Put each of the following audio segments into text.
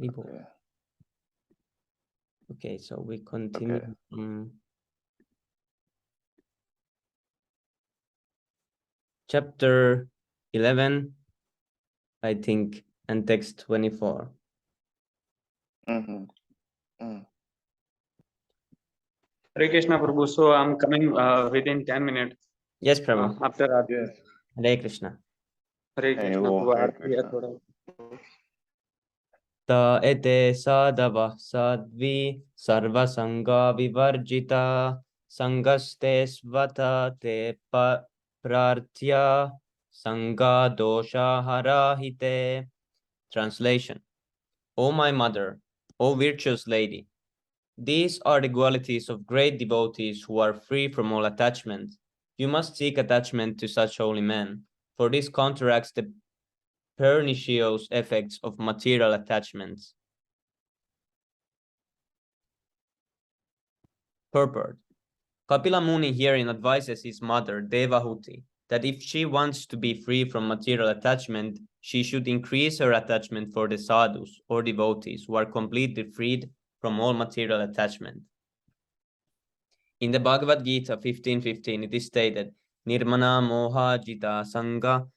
Okay. Okay, so we continue. Chapter 11, I think, and text 24. Mm-hmm. Mm. Hare Krishna Prabhu. So I'm coming within 10 minutes. Yes, Prabhu. After that. Yes. Hare Krishna. Hare Krishna Prabhu. Hare आरती है Krishna. थोड़ा. Ta ete sadava sadvi sarva sangha vivarjita sangaste svata te prarthya sangha dosha harahite. Translation. O my mother, O virtuous lady, these are the qualities of great devotees who are free from all attachment. You must seek attachment to such holy men, for this counteracts the pernicious effects of material attachments. Purport. Kapila Muni herein advises his mother, Devahuti, that if she wants to be free from material attachment, she should increase her attachment for the sadhus or devotees who are completely freed from all material attachment. In the Bhagavad Gita 15:15, it is stated, Nirmana moha jita sangha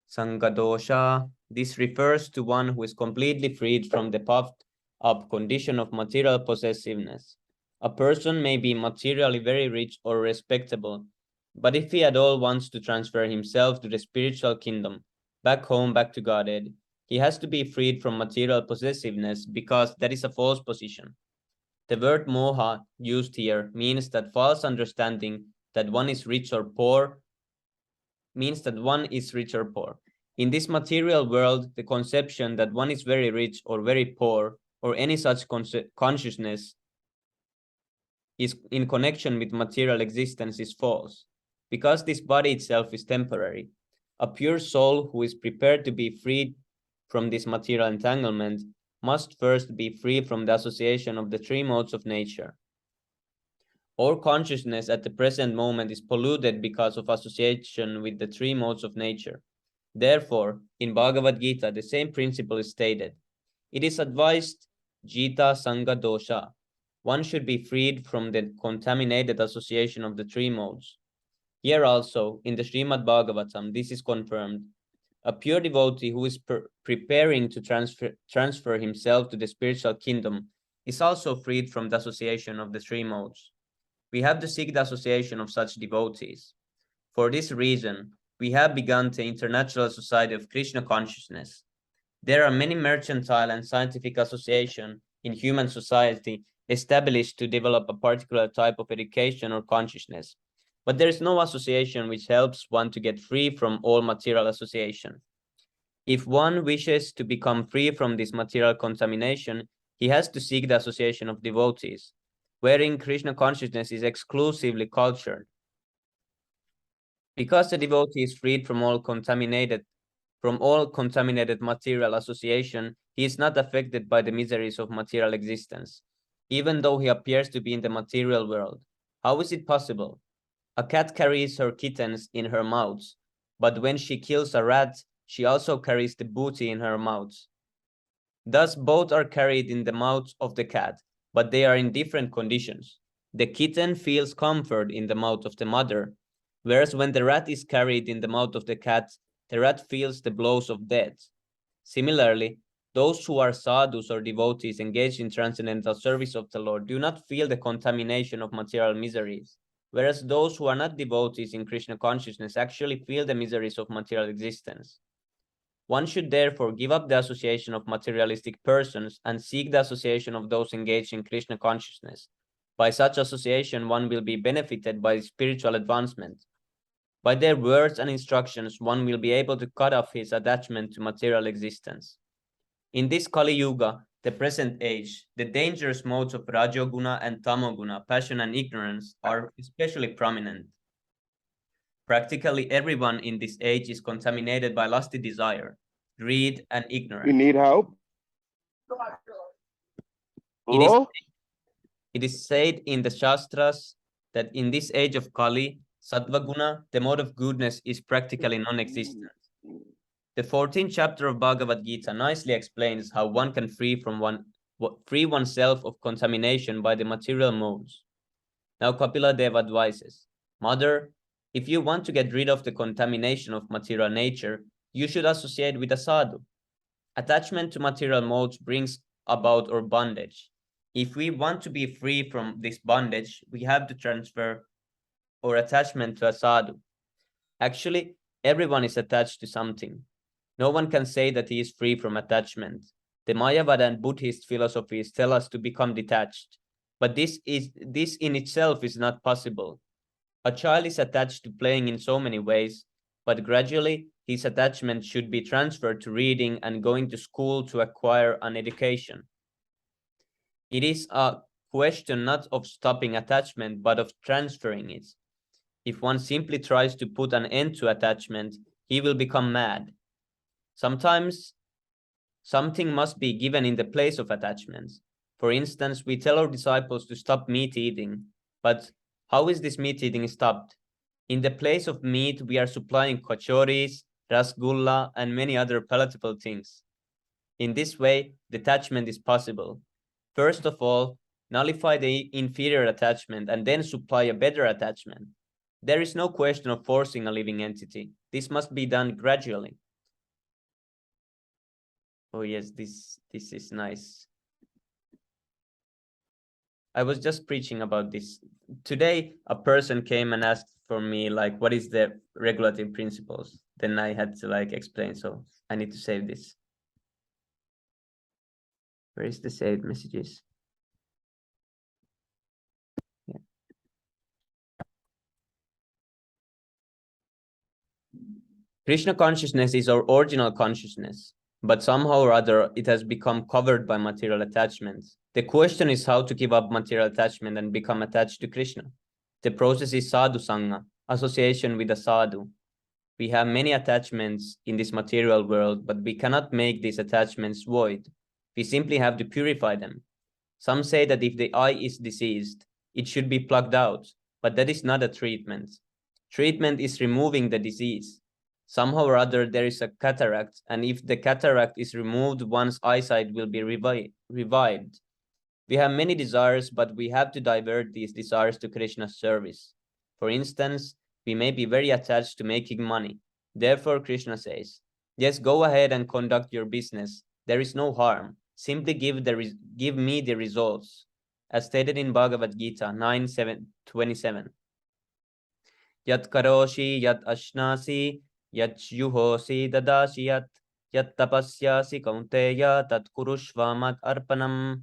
sangadosha. This refers to one who is completely freed from the puffed up condition of material possessiveness. A person may be materially very rich or respectable, but if he at all wants to transfer himself to the spiritual kingdom, back home, back to Godhead, he has to be freed from material possessiveness because that is a false position. The word moha used here means that false understanding that one is rich or poor means that one is rich or poor. In this material world, the conception that one is very rich or very poor or any such consciousness is in connection with material existence is false, because this body itself is temporary. A pure soul who is prepared to be freed from this material entanglement must first be free from the association of the three modes of nature. All consciousness at the present moment is polluted because of association with the three modes of nature. Therefore, in Bhagavad Gita, the same principle is stated. It is advised, Jita Sangha Dosha. One should be freed from the contaminated association of the three modes. Here also, in the Srimad Bhagavatam, this is confirmed. A pure devotee who is preparing to transfer himself to the spiritual kingdom is also freed from the association of the three modes. We have to seek the association of such devotees. For this reason, we have begun the International Society of Krishna Consciousness. There are many mercantile and scientific associations in human society established to develop a particular type of education or consciousness, but there is no association which helps one to get free from all material association. If one wishes to become free from this material contamination, he has to seek the association of devotees, wherein Krishna consciousness is exclusively cultured. Because the devotee is freed from all contaminated material association, he is not affected by the miseries of material existence, even though he appears to be in the material world. How is it possible? A cat carries her kittens in her mouth, but when she kills a rat, she also carries the booty in her mouth. Thus, both are carried in the mouth of the cat, but they are in different conditions. The kitten feels comfort in the mouth of the mother, whereas when the rat is carried in the mouth of the cat, the rat feels the blows of death. Similarly, those who are sadhus or devotees engaged in transcendental service of the Lord do not feel the contamination of material miseries, whereas those who are not devotees in Krishna consciousness actually feel the miseries of material existence. One should therefore give up the association of materialistic persons and seek the association of those engaged in Krishna consciousness. By such association, one will be benefited by spiritual advancement. By their words and instructions, one will be able to cut off his attachment to material existence. In this Kali Yuga, the present age, the dangerous modes of Rajoguna and Tamoguna, passion and ignorance, are especially prominent. Practically everyone in this age is contaminated by lusty desire, greed, and ignorance. You need help? It is said in the Shastras that in this age of Kali, Sattvaguna, the mode of goodness, is practically non-existent. The 14th chapter of Bhagavad Gita nicely explains how one can free oneself of contamination by the material modes. Now Kapila Dev advises, Mother, if you want to get rid of the contamination of material nature, you should associate with a sadhu. Attachment to material modes brings about our bondage. If we want to be free from this bondage, we have to transfer our attachment to a sadhu. Actually, everyone is attached to something. No one can say that he is free from attachment. The Mayavada and Buddhist philosophies tell us to become detached, but this in itself is not possible. A child is attached to playing in so many ways, but gradually his attachment should be transferred to reading and going to school to acquire an education. It is a question not of stopping attachment, but of transferring it. If one simply tries to put an end to attachment, he will become mad. Sometimes something must be given in the place of attachments. For instance, we tell our disciples to stop meat eating, but how is this meat eating stopped? In the place of meat, we are supplying kachoris, rasgulla, and many other palatable things. In this way, detachment is possible. First of all, nullify the inferior attachment and then supply a better attachment. There is no question of forcing a living entity. This must be done gradually. Oh yes, this is nice. I was just preaching about this. Today, a person came and asked for me, like, what is the regulative principles? Then I had to like explain, so I need to save this. Where is the saved messages? Yeah. Krishna consciousness is our original consciousness, but somehow or other it has become covered by material attachments. The question is how to give up material attachment and become attached to Krishna. The process is sadhu sangha, association with a sadhu. We have many attachments in this material world, but we cannot make these attachments void. We simply have to purify them. Some say that if the eye is diseased, it should be plucked out, but that is not a treatment. Treatment is removing the disease. Somehow or other, there is a cataract, and if the cataract is removed, one's eyesight will be revived. We have many desires, but we have to divert these desires to Krishna's service. For instance, we may be very attached to making money. Therefore, Krishna says, yes, go ahead and conduct your business. There is no harm. Simply give me the results. As stated in Bhagavad Gita 9:27. Yat karoshi, yat ashnasi, yat yuhosi dadashi yat tapasyasi kaunteya tat kurushva mat arpanam.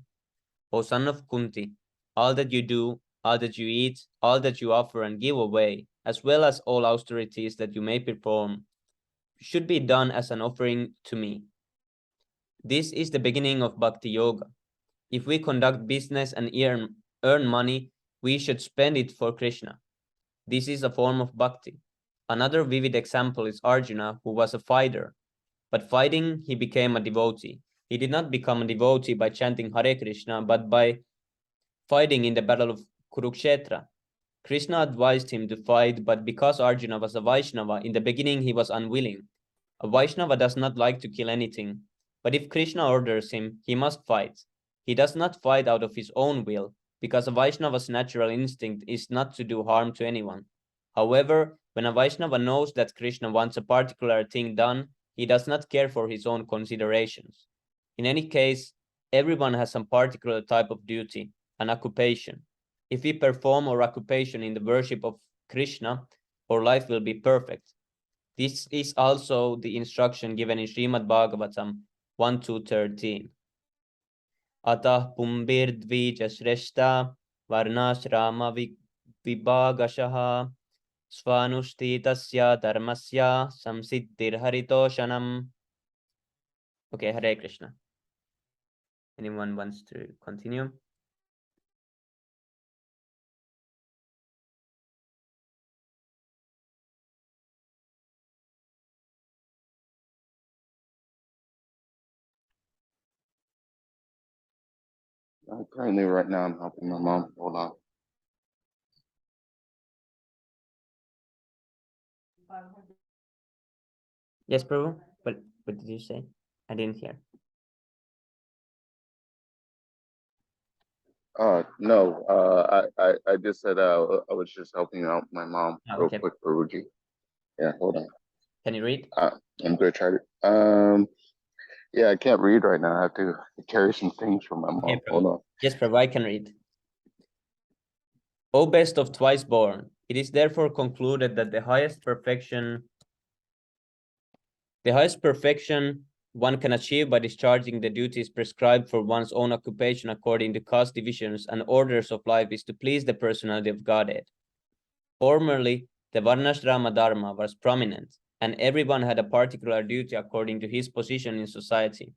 O son of Kunti, all that you do, all that you eat, all that you offer and give away, as well as all austerities that you may perform, should be done as an offering to me. This is the beginning of Bhakti Yoga. If we conduct business and earn money, we should spend it for Krishna. This is a form of bhakti. Another vivid example is Arjuna, who was a fighter. But fighting, he became a devotee. He did not become a devotee by chanting Hare Krishna, but by fighting in the battle of Kurukshetra. Krishna advised him to fight, but because Arjuna was a Vaishnava, in the beginning he was unwilling. A Vaishnava does not like to kill anything, but if Krishna orders him, he must fight. He does not fight out of his own will, because a Vaishnava's natural instinct is not to do harm to anyone. However, when a Vaishnava knows that Krishna wants a particular thing done, he does not care for his own considerations. In any case, everyone has some particular type of duty, an occupation. If we perform our occupation in the worship of Krishna, our life will be perfect. This is also the instruction given in Srimad Bhagavatam 1-13. Atah pumbir shreshta varnashrama vibhagashaha svanushtitasya dharmasya samsiddhir haritoshanam. Okay, Hare Krishna. Anyone wants to continue? Currently, right now, I'm helping my mom pull out. Yes, Prabhu. But What did you say? I didn't hear. No. I just said I was just helping out my mom real Okay. quick for Ruji. Yeah, hold on. Can you read? I'm gonna try to. Yeah, I can't read right now. I have to carry some things for my mom. Okay, Hold on. Yes, Prabhu, I can read. O best of twice born, it is therefore concluded that the highest perfection one can achieve by discharging the duties prescribed for one's own occupation according to caste divisions and orders of life is to please the personality of Godhead. Formerly, the Varnashrama Dharma was prominent, and everyone had a particular duty according to his position in society.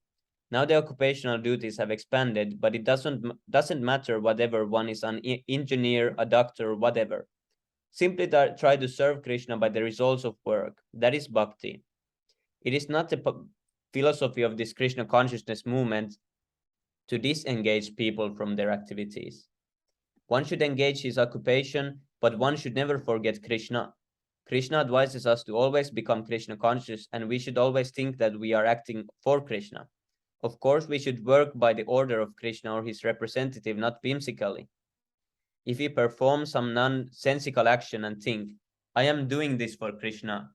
Now the occupational duties have expanded, but it doesn't matter whatever one is, an engineer, a doctor, whatever. Simply try to serve Krishna by the results of work. That is bhakti. It is not the philosophy of this Krishna consciousness movement to disengage people from their activities. One should engage his occupation, but one should never forget Krishna. Krishna advises us to always become Krishna conscious, and we should always think that we are acting for Krishna. Of course, we should work by the order of Krishna or his representative, not whimsically. If we perform some nonsensical action and think, I am doing this for Krishna,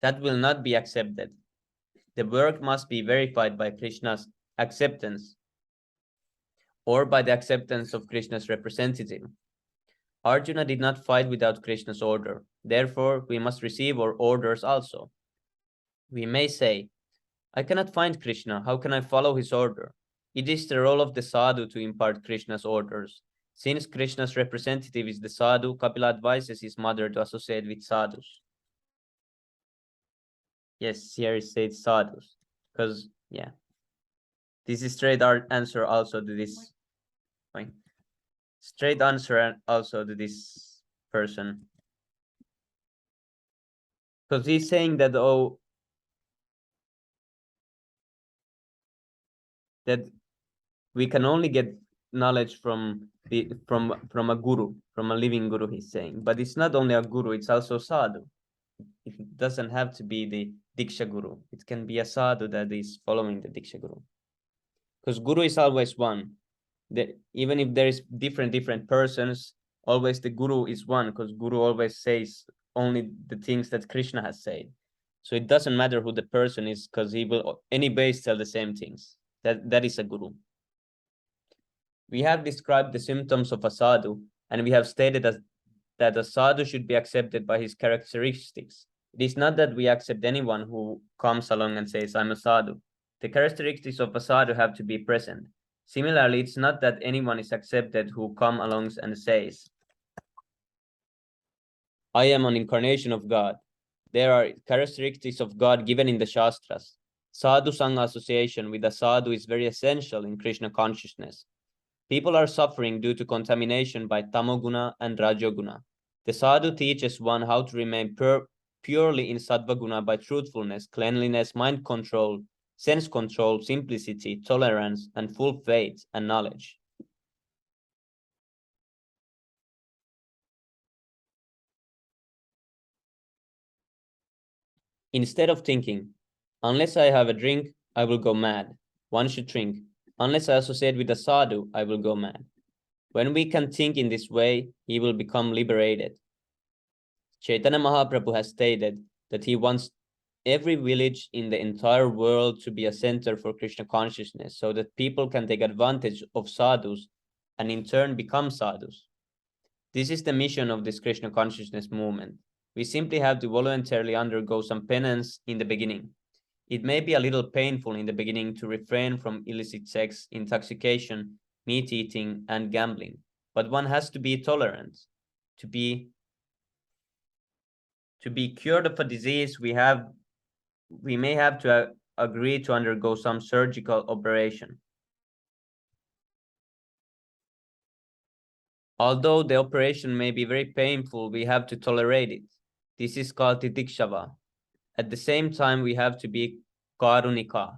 that will not be accepted. The work must be verified by Krishna's acceptance or by the acceptance of Krishna's representative. Arjuna did not fight without Krishna's order. Therefore, we must receive our orders also. We may say, I cannot find Krishna. How can I follow his order? It is the role of the sadhu to impart Krishna's orders. Since Krishna's representative is the sadhu, Kapila advises his mother to associate with sadhus. Yes, here it states sadhus. Because, yeah. This is straight answer also to this point. Straight answer also to this person. Because he's saying that, that we can only get knowledge from a guru, from a living guru, he's saying. But it's not only a guru, it's also sadhu. It doesn't have to be the Diksha Guru. It can be a sadhu that is following the Diksha Guru. Because Guru is always one. Even if there is different persons, always the Guru is one, because Guru always says only the things that Krishna has said. So it doesn't matter who the person is, because he will anyways tell the same things. That is a Guru. We have described the symptoms of a sadhu, and we have stated that a sadhu should be accepted by his characteristics. It is not that we accept anyone who comes along and says, I'm a sadhu. The characteristics of a sadhu have to be present. Similarly, it's not that anyone is accepted who comes along and says, I am an incarnation of God. There are characteristics of God given in the Shastras. Sadhu Sangha association with a sadhu is very essential in Krishna consciousness. People are suffering due to contamination by tamoguna and rajoguna. The sadhu teaches one how to remain purely in sattvaguna by truthfulness, cleanliness, mind control, sense control, simplicity, tolerance, and full faith and knowledge. Instead of thinking, unless I have a drink, I will go mad, one should drink. Unless I associate with a sadhu, I will go mad. When we can think in this way, he will become liberated. Chaitanya Mahaprabhu has stated that he wants every village in the entire world to be a center for Krishna consciousness so that people can take advantage of sadhus and in turn become sadhus. This is the mission of this Krishna consciousness movement. We simply have to voluntarily undergo some penance in the beginning. It may be a little painful in the beginning to refrain from illicit sex, intoxication, meat eating, and gambling, but one has to be tolerant. To be cured of a disease, we may have to agree to undergo some surgical operation. Although the operation may be very painful, we have to tolerate it. This is called titikshava. At the same time, we have to be karunika.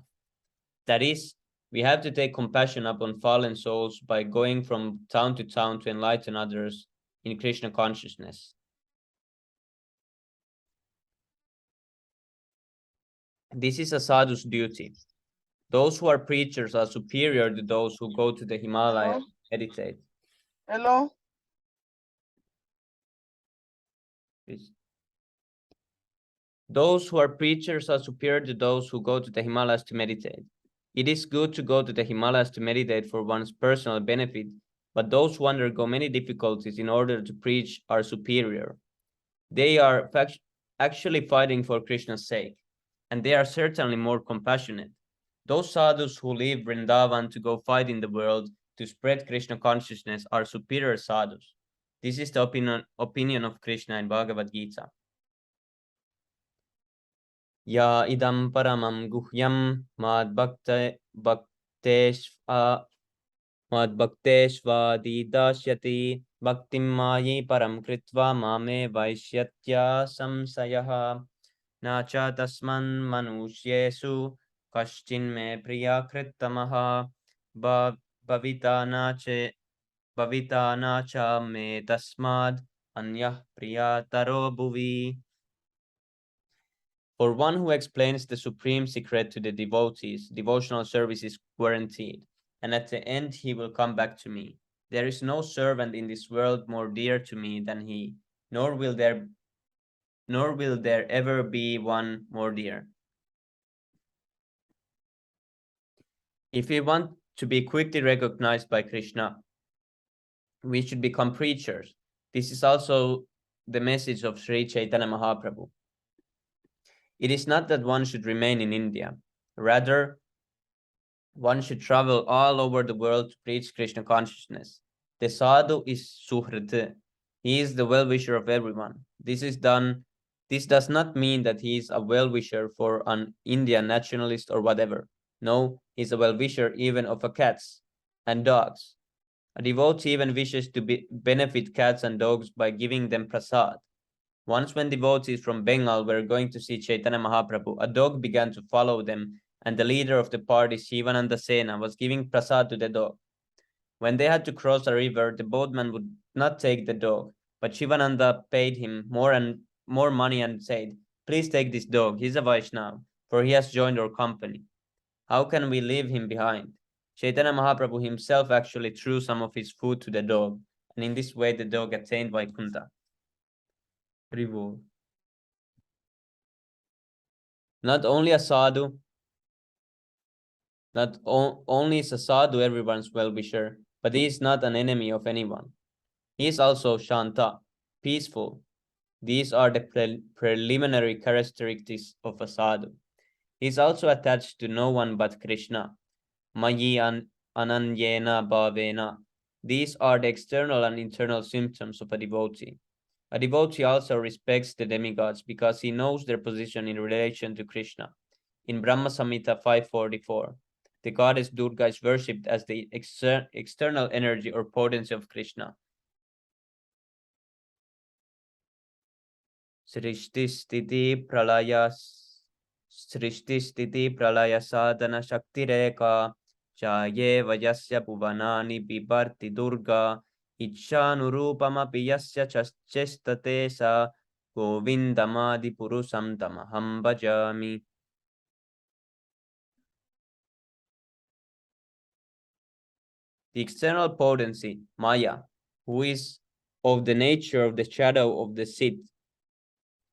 That is, we have to take compassion upon fallen souls by going from town to town to enlighten others in Krishna consciousness. This is a sadhu's duty. Those who are preachers are superior to those who go to the Himalaya Hello? to meditate. Hello? Those who are preachers are superior to those who go to the Himalayas to meditate. It is good to go to the Himalayas to meditate for one's personal benefit, but those who undergo many difficulties in order to preach are superior. They are actually fighting for Krishna's sake, and they are certainly more compassionate. Those sadhus who leave Vrindavan to go fight in the world to spread Krishna consciousness are superior sadhus. This is the opinion of Krishna in Bhagavad Gita. Ya idam paramam guhyam mad bhakteshvadidashyati bhaktim mayi param kritva mame vaishyatya samsayaha nacha tasman manushyesu kaschin me priya krittamaha bhavita nacha me tasmad anyah priya taro bhuvi. For one who explains the supreme secret to the devotees, devotional service is guaranteed, and at the end he will come back to me. There is no servant in this world more dear to me than he, nor will there ever be one more dear. If we want to be quickly recognized by Krishna, we should become preachers. This is also the message of Sri Chaitanya Mahaprabhu. It is not that one should remain in India. Rather, one should travel all over the world to preach Krishna consciousness. The sadhu is suhrita. He is the well-wisher of everyone. This does not mean that he is a well-wisher for an Indian nationalist or whatever. No, he is a well-wisher even of cats and dogs. A devotee even wishes to benefit cats and dogs by giving them prasad. Once when devotees from Bengal were going to see Chaitanya Mahaprabhu, a dog began to follow them, and the leader of the party, Shivananda Sena, was giving prasad to the dog. When they had to cross a river, the boatman would not take the dog, but Shivananda paid him more money and said, "Please take this dog. He's a Vaishnava, for he has joined our company. How can we leave him behind?" Chaitanya Mahaprabhu himself actually threw some of his food to the dog, and in this way the dog attained Vaikuntha. Not only a sadhu, not only is a sadhu everyone's well-wisher, but he is not an enemy of anyone. He is also shanta, peaceful. These are the preliminary characteristics of a sadhu. He is also attached to no one but Krishna. Mayi ananyena bhavena. These are the external and internal symptoms of a devotee. A devotee also respects the demigods because he knows their position in relation to Krishna. In Brahma Samhita 544, the goddess Durga is worshipped as the external energy or potency of Krishna. Srishti Sthiti Pralaya Sadhana Shakti Reka Chaye Vajasya Bhuvanani Bibarti Durga Ichanurupamapi Yasya Chestate Sa Govindamadi Purusam Tamaham Bhajami. The external potency, Maya, who is of the nature of the shadow of the seat,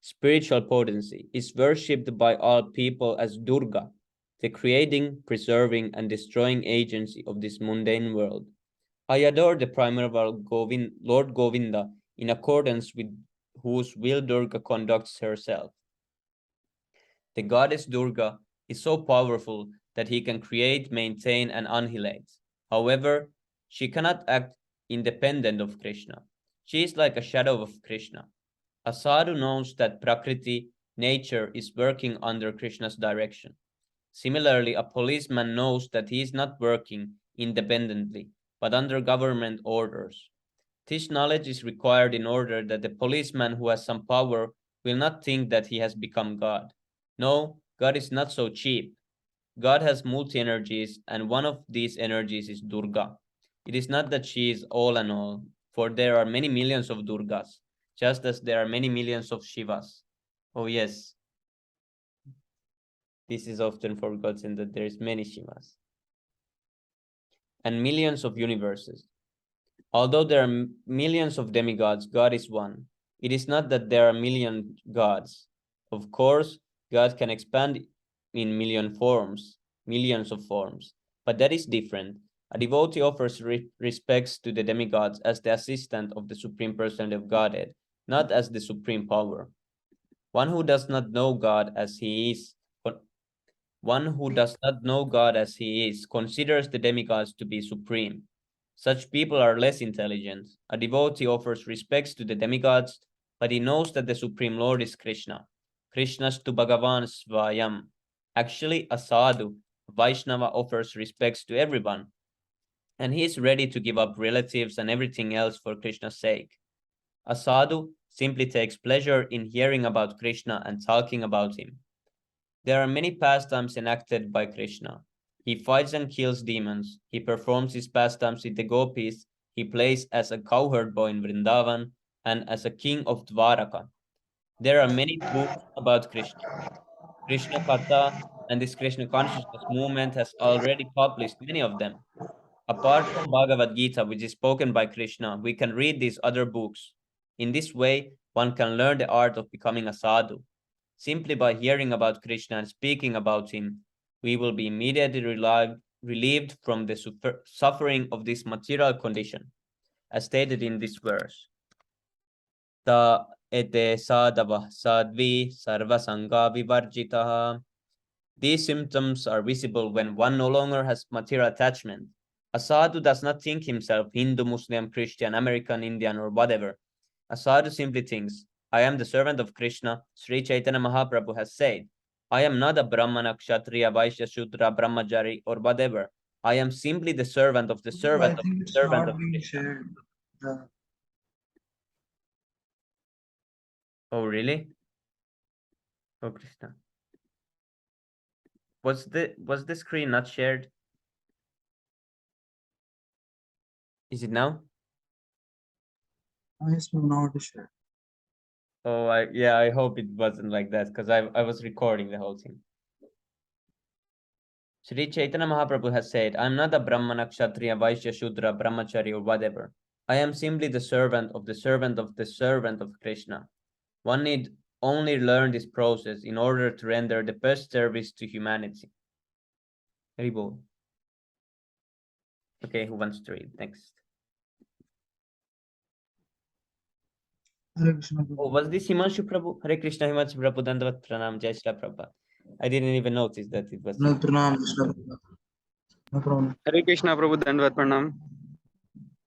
spiritual potency, is worshipped by all people as Durga, the creating, preserving, and destroying agency of this mundane world. I adore the primeval Lord Govinda in accordance with whose will Durga conducts herself. The goddess Durga is so powerful that he can create, maintain, and annihilate. However, she cannot act independent of Krishna. She is like a shadow of Krishna. A sadhu knows that Prakriti, nature, is working under Krishna's direction. Similarly, a policeman knows that he is not working independently, but under government orders. This knowledge is required in order that the policeman who has some power will not think that he has become God. No, God is not so cheap. God has multi-energies, and one of these energies is Durga. It is not that she is all and all, for there are many millions of Durgas, just as there are many millions of Shivas. Oh yes. This is often forgotten that there's many Shivas. And millions of universes. Although there are millions of demigods, God is one. It is not that there are million gods. Of course, God can expand in millions of forms, but that is different. A devotee offers respects to the demigods as the assistant of the Supreme Personality of Godhead, not as the supreme power. One who does not know God as he is, considers the demigods to be supreme. Such people are less intelligent. A devotee offers respects to the demigods, but he knows that the Supreme Lord is Krishna. Krishnastu Bhagavan Svayam. Actually, a sadhu, Vaishnava, offers respects to everyone, and he is ready to give up relatives and everything else for Krishna's sake. A sadhu simply takes pleasure in hearing about Krishna and talking about him. There are many pastimes enacted by Krishna. He fights and kills demons. He performs his pastimes with the gopis. He plays as a cowherd boy in Vrindavan and as a king of Dwaraka. There are many books about Krishna. Krishna Katha and this Krishna consciousness movement has already published many of them. Apart from Bhagavad Gita, which is spoken by Krishna, we can read these other books. In this way, one can learn the art of becoming a sadhu. Simply by hearing about Krishna and speaking about him, we will be immediately relieved from the suffering of this material condition, as stated in this verse. Ta ete sadavah sadvi sarva sangha vivarjitaha. These symptoms are visible when one no longer has material attachment. A sadhu does not think himself Hindu, Muslim, Christian, American, Indian, or whatever. A sadhu simply thinks, I am the servant of Krishna. Sri Chaitanya Mahaprabhu has said, I am not a Brahmana, Kshatriya, Vaishya, Shudra, Brahmachari, or whatever. I am simply the servant of the servant I of think the it's servant not of being Krishna. shared. Oh, really? Oh, Krishna. Was the screen not shared? Is it now? Yes, now it is shared. Oh, I hope it wasn't like that because I was recording the whole thing. Sri Chaitanya Mahaprabhu has said, I am not a Brahmana, Kshatriya, Vaishya, Shudra, Brahmachari, or whatever. I am simply the servant of the servant of the servant of Krishna. One need only learn this process in order to render the best service to humanity. Haribol. Okay, who wants to read next? Hare Krishna. Oh, was this Himanshu Prabhu? Hare Krishna, Himanshu Prabhu, Dandavat Pranam, Jai Shri Prabhupada. I didn't even notice that it was. No, Pranam, Krishna. No problem. Hare Krishna Prabhu Dandvat Pranam.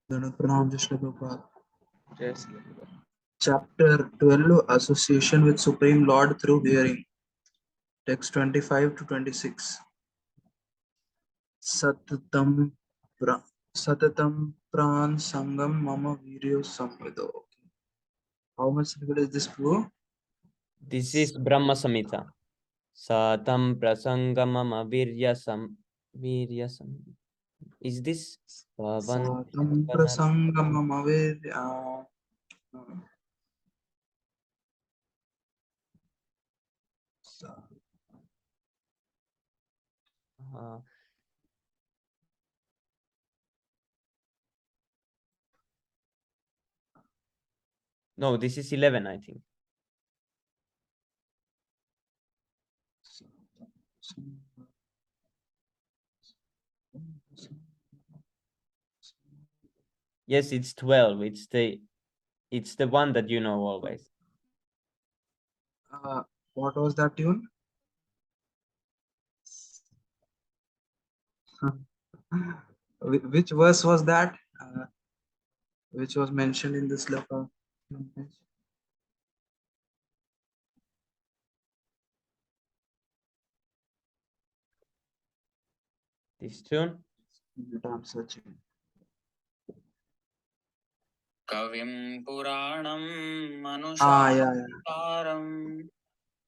Pranam, Krishna Prabhupada. Yes. Chapter 12, Association with Supreme Lord through Hearing. Text 25 to 26. Satatam pran sangam mama viryo samvido. How much difficult is this, bro? This is Brahma Samhita. Satam prasangamama viryasam. Is this Satam prasangam mama virya. no, this is 11, I think. Yes, it's 12. It's the one that you know always. What was that tune? Which verse was that? Which was mentioned in this sloka? This tune? I'm searching. Kavim Puranam Yeah.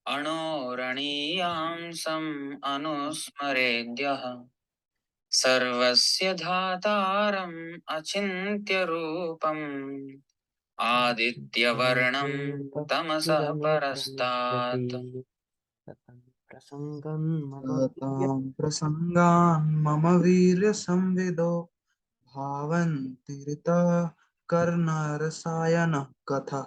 Anoraniyamsam Anusmaredyah Sarvasya Dhataram Achintya Rupam Aditya Varnam Tamasah Parastat. तां प्रसङ्गान् मम वीर्यसंविदो भावन्ति ऋतः कर्णरसायनः कथः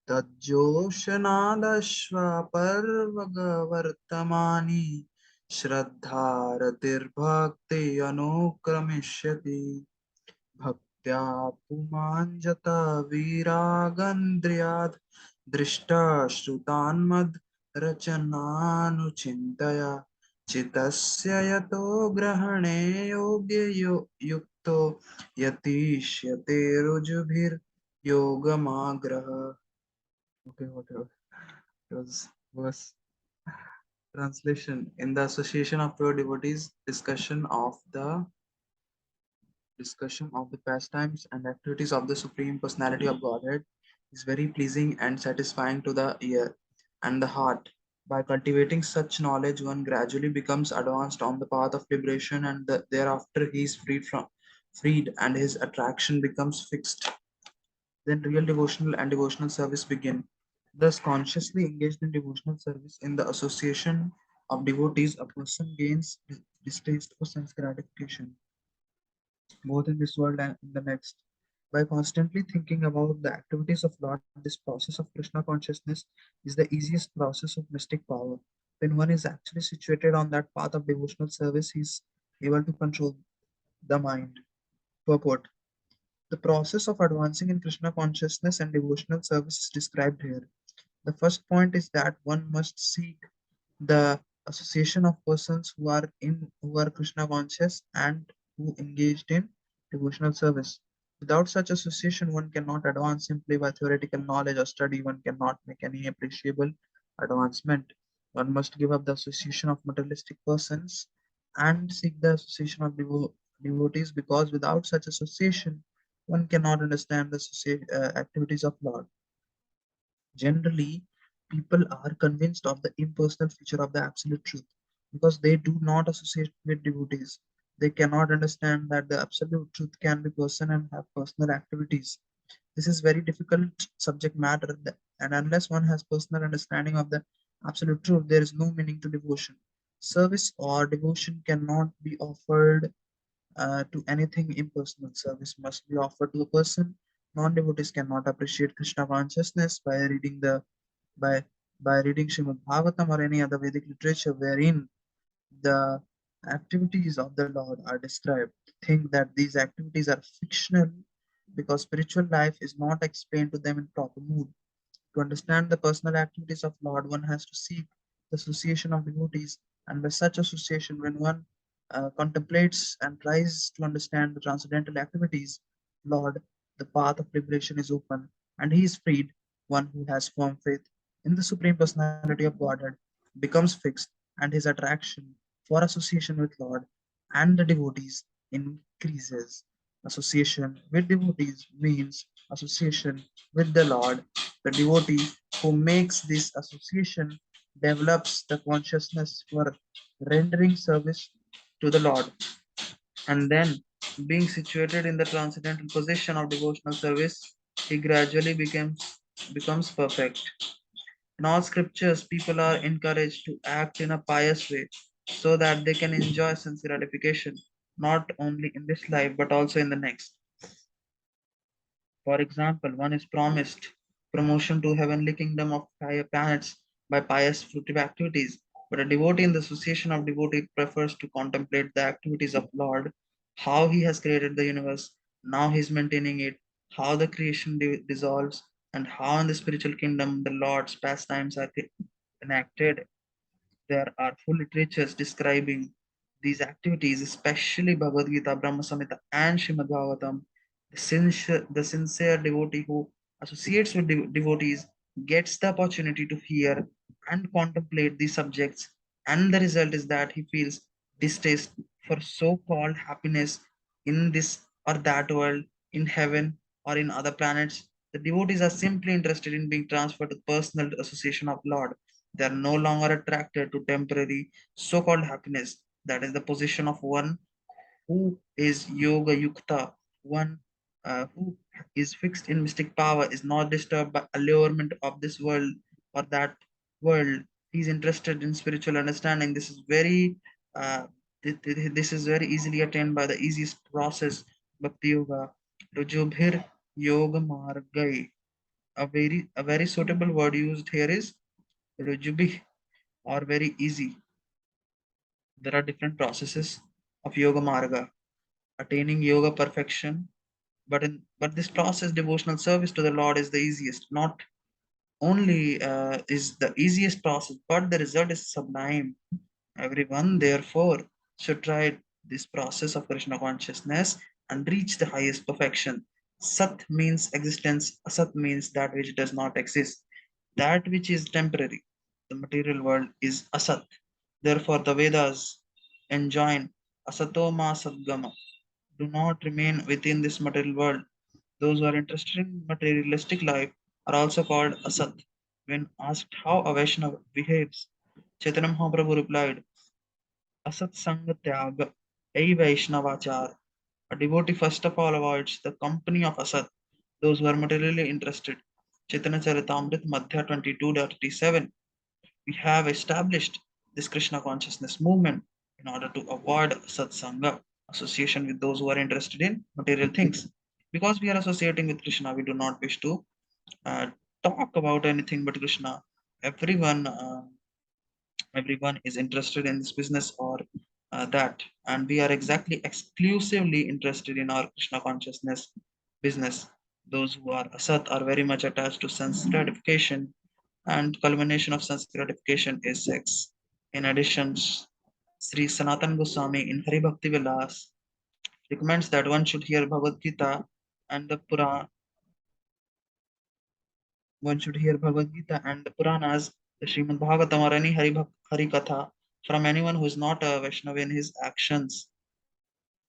तज्जोषनादश्वापर्वगवर्तमानि श्रद्धारतिर्भक्ति अनुक्रमिष्यति भक्त्या पुमाञ्जत वीरागन्द्र्याद् दृष्टा श्रुतान्मद्रचनानुचिन्तया चितस्य यतो ग्रहणे युक्तो यतीष्यते रुजुभिर्योगमाग्रह. Okay, whatever. It was verse. Translation. In the association of pure devotees, discussion of the pastimes and activities of the Supreme Personality of Godhead is very pleasing and satisfying to the ear and the heart. By cultivating such knowledge, one gradually becomes advanced on the path of liberation, and thereafter he is freed, and his attraction becomes fixed. Then real devotional service begin. Thus, consciously engaged in devotional service in the association of devotees, a person gains distaste for sense gratification both in this world and in the next. By constantly thinking about the activities of Lord, this process of Krishna consciousness is the easiest process of mystic power. When one is actually situated on that path of devotional service, he is able to control the mind. Purport. The process of advancing in Krishna consciousness and devotional service is described here. The first point is that one must seek the association of persons who are Krishna conscious and who engaged in devotional service. Without such association, one cannot advance simply by theoretical knowledge or study. One cannot make any appreciable advancement. One must give up the association of materialistic persons and seek the association of devotees, because without such association, one cannot understand the activities of Lord. Generally, people are convinced of the impersonal feature of the absolute truth because they do not associate with devotees. They cannot understand that the absolute truth can be person and have personal activities. This is very difficult subject matter, and unless one has personal understanding of the absolute truth, there is no meaning to devotion. Service or devotion cannot be offered to anything impersonal. Service must be offered to a person. Non-devotees cannot appreciate Krishna consciousness by by reading Srimad Bhagavatam or any other Vedic literature wherein the activities of the Lord are described. Think that these activities are fictional because spiritual life is not explained to them in proper mood. To understand the personal activities of Lord, one has to seek the association of devotees, and by such association, when one contemplates and tries to understand the transcendental activities, Lord, the path of liberation is open, and he is freed. One who has firm faith in the Supreme Personality of Godhead becomes fixed, and his attraction for association with Lord and the devotees increases. Association with devotees means association with the Lord. The devotee who makes this association develops the consciousness for rendering service to the Lord, and then, being situated in the transcendental position of devotional service, he gradually becomes perfect. In all scriptures, people are encouraged to act in a pious way so that they can enjoy sense gratification not only in this life but also in the next. For example, one is promised promotion to heavenly kingdom of higher planets by pious fruitive activities, but a devotee in the association of devotees prefers to contemplate the activities of Lord, how he has created the universe, now he is maintaining it, how the creation dissolves, and how in the spiritual kingdom the Lord's pastimes are enacted. There are full literatures describing these activities, especially Bhagavad Gita, Brahma Samhita, and Srimad Bhagavatam. The sincere devotee who associates with devotees gets the opportunity to hear and contemplate these subjects, and the result is that he feels distaste for so called happiness in this or that world, in heaven, or in other planets. The devotees are simply interested in being transferred to personal association of Lord. They are no longer attracted to temporary so called happiness. That is the position of one who is yoga yukta, one who is fixed in mystic power, is not disturbed by allurement of this world or that world. he's interested in spiritual understanding. This is very this is very easily attained by the easiest process, bhakti yoga. Rujubhir yoga margai. A very suitable word used here is rujubhi, or very easy. There are different processes of yoga marga, attaining yoga perfection, but this process, devotional service to the Lord, is the easiest. Not only is the easiest process, but the result is sublime. Everyone, therefore, should try this process of Krishna consciousness and reach the highest perfection. Sat means existence, Asat means that which does not exist, that which is temporary. The material world is Asat. Therefore, the Vedas enjoin Asatoma Sadgama. Do not remain within this material world. Those who are interested in materialistic life are also called Asat. When asked how a Vaishnava behaves, Chaitanya Mahaprabhu replied, Asat Sanga Tyaga, A Vaishnavachar. A devotee first of all avoids the company of Asat, those who are materially interested. Chaitanya Charitamrita Madhya 22.37. We have established this Krishna consciousness movement in order to avoid satsanga, association with those who are interested in material things. Because we are associating with Krishna, we do not wish to uh, talk about anything but Krishna. Everyone, everyone is interested in this business or that, and we are exactly exclusively interested in our Krishna consciousness business. Those who are asat are very much attached to sense gratification, and culmination of sense gratification is sex. In addition, Sri Sanatan Goswami in Hari Bhakti Vilas recommends that one should hear Bhagavad Gita and the Purana. One should hear Bhagavad Gita and the Puranas, the Srimad Bhagavatam, or any Hari Katha from anyone who is not a Vaishnava in his actions.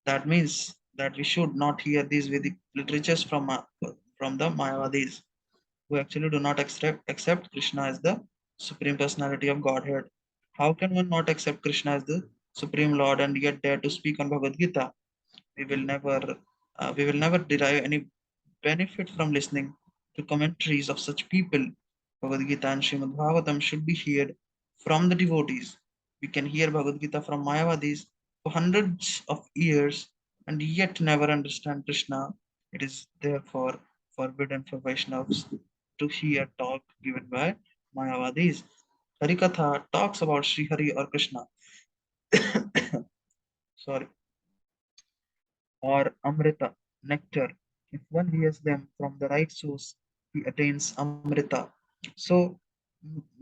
That means that we should not hear these Vedic literatures from the Mayavadis, who actually do not accept Krishna as the Supreme Personality of Godhead. How can one not accept Krishna as the Supreme Lord and yet dare to speak on Bhagavad Gita? We will never derive any benefit from listening to commentaries of such people. Bhagavad Gita and Srimad Bhagavatam should be heard from the devotees. We can hear Bhagavad Gita from Mayavadis for hundreds of years and yet never understand Krishna. It is therefore forbidden for Vaishnavas to hear talk given by Mayavadis. Harikatha talks about Sri Hari or Krishna. Sorry. Or Amrita, nectar. If one hears them from the right source, he attains Amrita. So,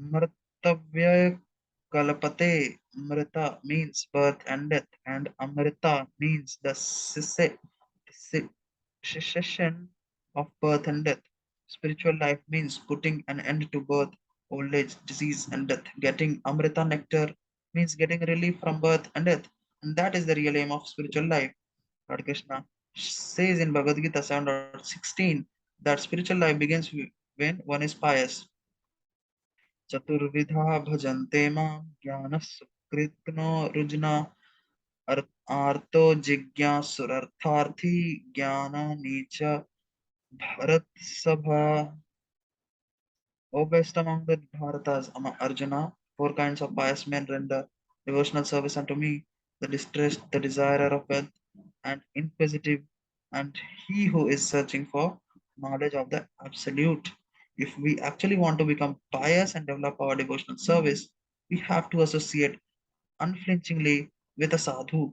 Mrtavya Kalapate, Mrita means birth and death, and Amrita means the cessation of birth and death. Spiritual life means putting an end to birth, old age, disease, and death. Getting Amrita nectar means getting relief from birth and death, and that is the real aim of spiritual life. Lord Krishna says in Bhagavad Gita 7.16 that spiritual life begins when one is pious. Chaturvidha bhajante ma jnana sukritno rujna arto jigyasurartharthi jnana nicha bharat sabha. O best among the Bharatas, Arjuna, four kinds of pious men render devotional service unto me: the distressed, the desirer of wealth, and inquisitive, and he who is searching for knowledge of the absolute. If we actually want to become pious and develop our devotional service, we have to associate unflinchingly with a sadhu.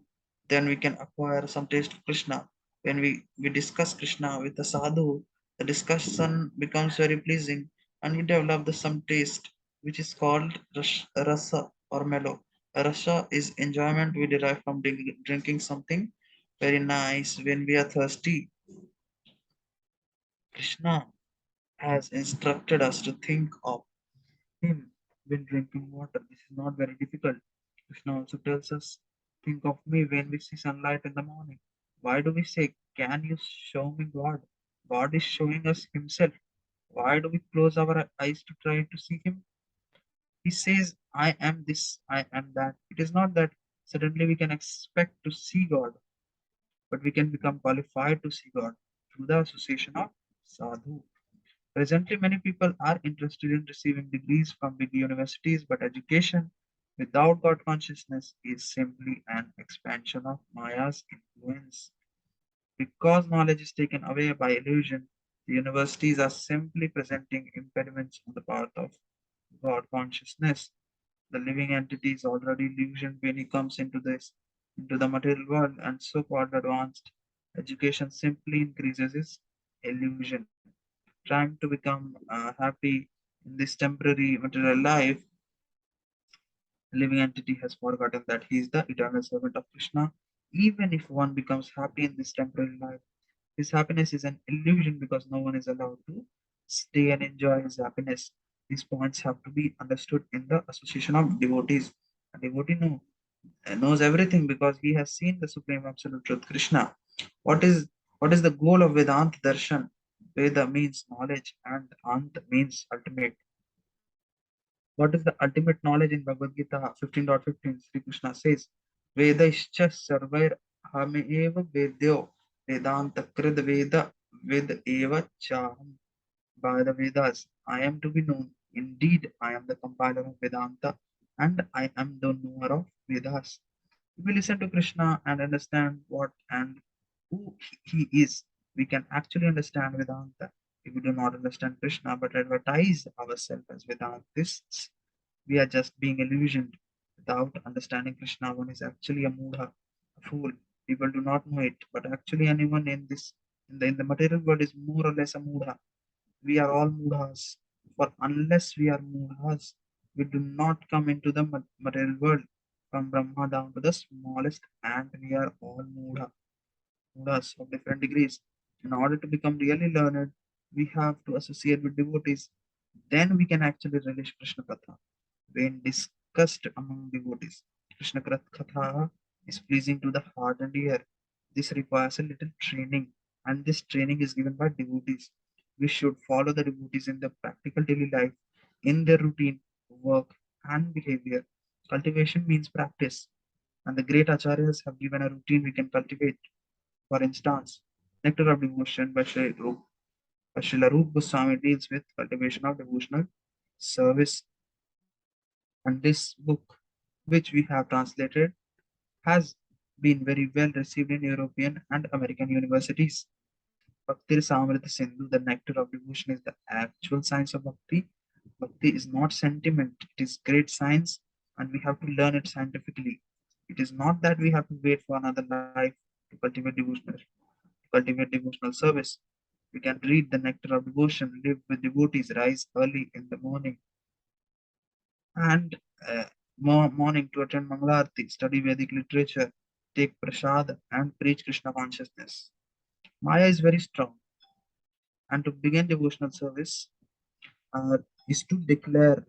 Then we can acquire some taste of Krishna. When we discuss Krishna with a sadhu, the discussion becomes very pleasing and we develop some taste, which is called rasa or mellow. Rasa is enjoyment we derive from drinking something very nice when we are thirsty. Krishna has instructed us to think of him when drinking water. This is not very difficult. Krishna also tells us, think of me when we see sunlight in the morning. Why do we say, can you show me God? God is showing us himself. Why do we close our eyes to try to see him? He says, I am this, I am that. It is not that suddenly we can expect to see God, but we can become qualified to see God through the association of sadhu. Presently, many people are interested in receiving degrees from big universities, but education without God consciousness is simply an expansion of Maya's influence. Because knowledge is taken away by illusion, the universities are simply presenting impediments on the path of God consciousness. The living entity is already illusioned when he comes into the material world, and so-called advanced education simply increases his illusion. Trying to become happy in this temporary material life, the living entity has forgotten that he is the eternal servant of Krishna. Even if one becomes happy in this temporary life, his happiness is an illusion because no one is allowed to stay and enjoy his happiness. These points have to be understood in the association of devotees. A devotee knows everything because he has seen the supreme absolute truth, Krishna. What is what is the goal of Vedanta Darshan? Veda means knowledge and Ant means ultimate. What is the ultimate knowledge in Bhagavad Gita 15.15? Sri Krishna says, Vedaischa sarvair hameva vedyo Vedanta krid Veda ved eva chaham. By the Vedas, I am to be known. Indeed, I am the compiler of Vedanta and I am the knower of Vedas. If we listen to Krishna and understand what and who he is, we can actually understand Vedanta. If we do not understand Krishna but advertise ourselves as Vedantists, we are just being illusioned. Without understanding Krishna, one is actually a mudha, a fool. People do not know it, but actually anyone in the material world is more or less a mudha. We are all mudhas. For unless we are mudhas, we do not come into the material world from Brahma down to the smallest ant. We are all mudhas of different degrees. In order to become really learned, we have to associate with devotees. Then we can actually relish Krishna Katha when discussed among devotees. Krishna Katha is pleasing to the heart and ear. This requires a little training, and this training is given by devotees. We should follow the devotees in their practical daily life, in their routine, work, and behavior. Cultivation means practice, and the great acharyas have given a routine we can cultivate. For instance, Nectar of Devotion by Srila Rupa Goswami deals with cultivation of devotional service, and this book, which we have translated, has been very well received in European and American universities. Bhakti Samrita Sindhu, the nectar of devotion, is the actual science of bhakti. Bhakti is not sentiment, it is great science, and we have to learn it scientifically. It is not that we have to wait for another life to cultivate devotional service. We can read the nectar of devotion, live with devotees, rise early in the morning and morning to attend Mangalarti, study Vedic literature, take prasad, and preach Krishna consciousness. Maya is very strong, and to begin devotional service uh, is to declare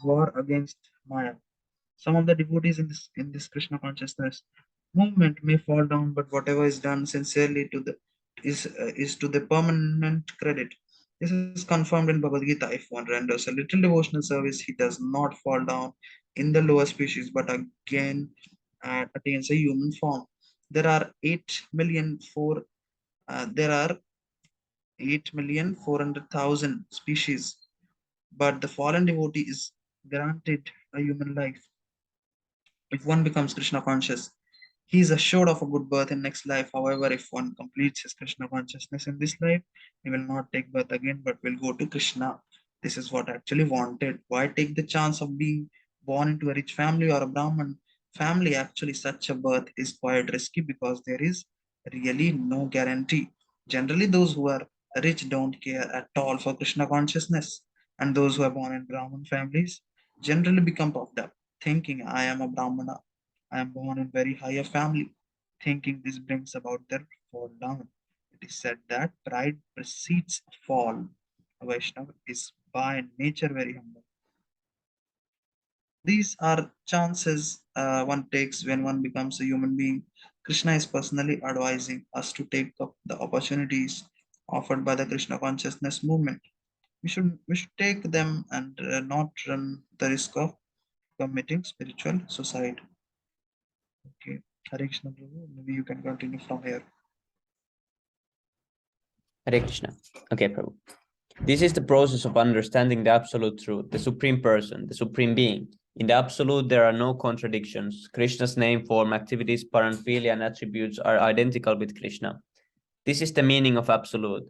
war against Maya. Some of the devotees in this Krishna consciousness movement may fall down, but whatever is done sincerely is to the permanent credit. This is confirmed in Bhagavad Gita. If one renders a little devotional service, he does not fall down in the lower species, but again attains a human form. There are 8,400,000 species, but the fallen devotee is granted a human life. If one becomes Krishna conscious, he is assured of a good birth in next life. However, if one completes his Krishna consciousness in this life, he will not take birth again, but will go to Krishna. This is what actually wanted. Why take the chance of being born into a rich family or a Brahman family? Actually, such a birth is quite risky because there is really no guarantee. Generally, those who are rich don't care at all for Krishna consciousness, and those who are born in Brahman families generally become puffed up, thinking, I am a Brahmana, I am born in very higher family, thinking this brings about their fall down. It is said that pride precedes a fall. A Vaishnava is by nature very humble. These are chances one takes when one becomes a human being. Krishna is personally advising us to take up the opportunities offered by the Krishna consciousness movement. We should take them and not run the risk of committing spiritual suicide. Okay, Hare Krishna Prabhu, maybe you can continue from here. Hare Krishna. Okay, Prabhu. This is the process of understanding the absolute truth, the supreme person, the supreme being. In the absolute, there are no contradictions. Krishna's name, form, activities, paraphernalia, and attributes are identical with Krishna. This is the meaning of absolute.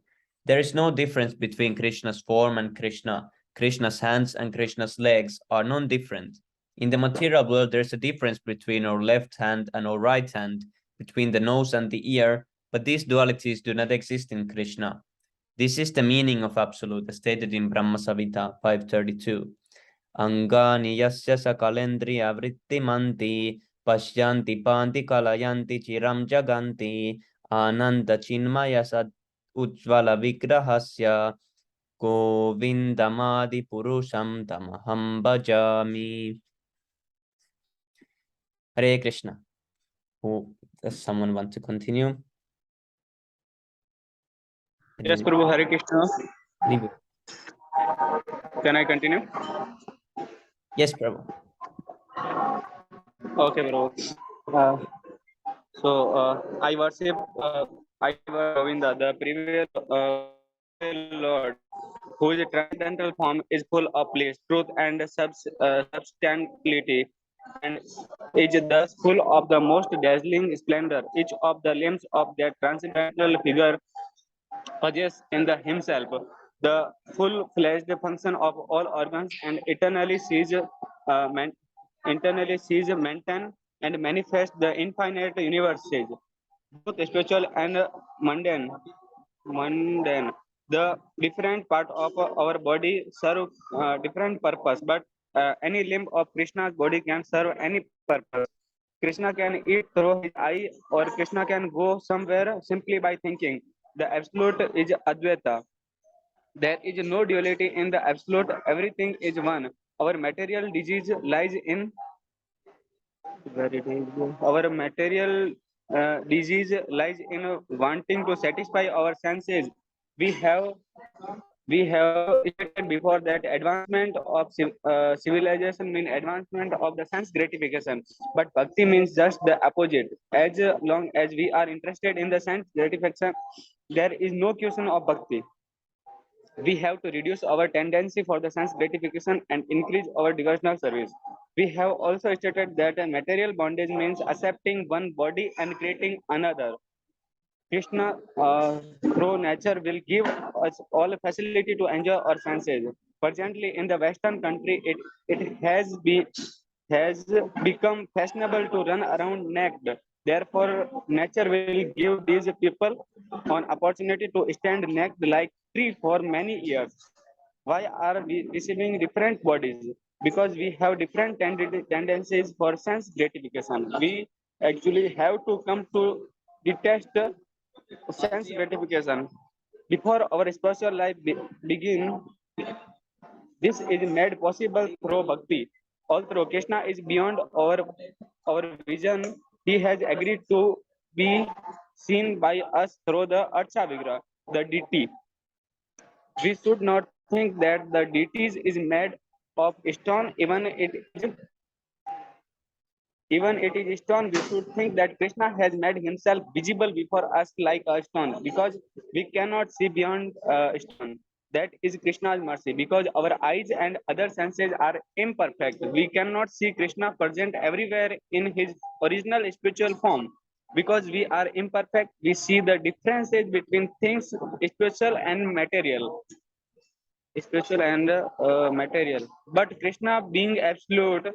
There is no difference between Krishna's form and Krishna. Krishna's hands and Krishna's legs are non-different. In the material world, there is a difference between our left hand and our right hand, between the nose and the ear, but these dualities do not exist in Krishna. This is the meaning of absolute, stated in Brahma Savita 532. Angani yasya sakalendriya vrittimanti pashyanti panti kalayanti chiram jaganti ananda chinmaya sad ujvala vigrahasya govindamadi purusham tamaham bhajami. Hare Krishna. Who does someone want to continue? Yes, Prabhu, Hare Krishna. Leave it. Can I continue? Yes, Prabhu. Okay, Prabhu. I worship Govinda, the previous Lord, whose transcendental form is full of bliss, truth, and substantiality, and is thus full of the most dazzling splendor. Each of the limbs of that transcendental figure possesses in the himself the full-fledged function of all organs and internally sees, maintain, and manifest the infinite universes, both spiritual and mundane. Mundane. The different part of our body serve different purpose, but any limb of Krishna's body can serve any purpose. Krishna can eat through his eye, or Krishna can go somewhere simply by thinking. The absolute is Advaita. There is no duality in the absolute. Everything is one. Our material disease lies in our material disease lies in wanting to satisfy our senses. We have we have stated before that advancement of civilization means advancement of the sense gratification, but bhakti means just the opposite. As long as we are interested in the sense gratification, there is no question of bhakti. We have to reduce our tendency for the sense gratification and increase our devotional service. We have also stated that a material bondage means accepting one body and creating another. Krishna, through nature, will give us all facility to enjoy our senses. Presently, in the Western country, it has become fashionable to run around naked. Therefore, nature will give these people an opportunity to stand naked like tree for many years. Why are we receiving different bodies? Because we have different tendencies for sense gratification. We actually have to come to detest sense gratification. Before our spiritual life begin, this is made possible through bhakti. Although Krishna is beyond our vision, he has agreed to be seen by us through the Archa Vigra, the deity. We should not think that the deities is made of stone, even it is stone. We should think that Krishna has made himself visible before us like a stone, because we cannot see beyond stone. That is Krishna's mercy, because our eyes and other senses are imperfect. We cannot see Krishna present everywhere in his original spiritual form. Because we are imperfect, we see the differences between things spiritual and material. Material. But Krishna being absolute,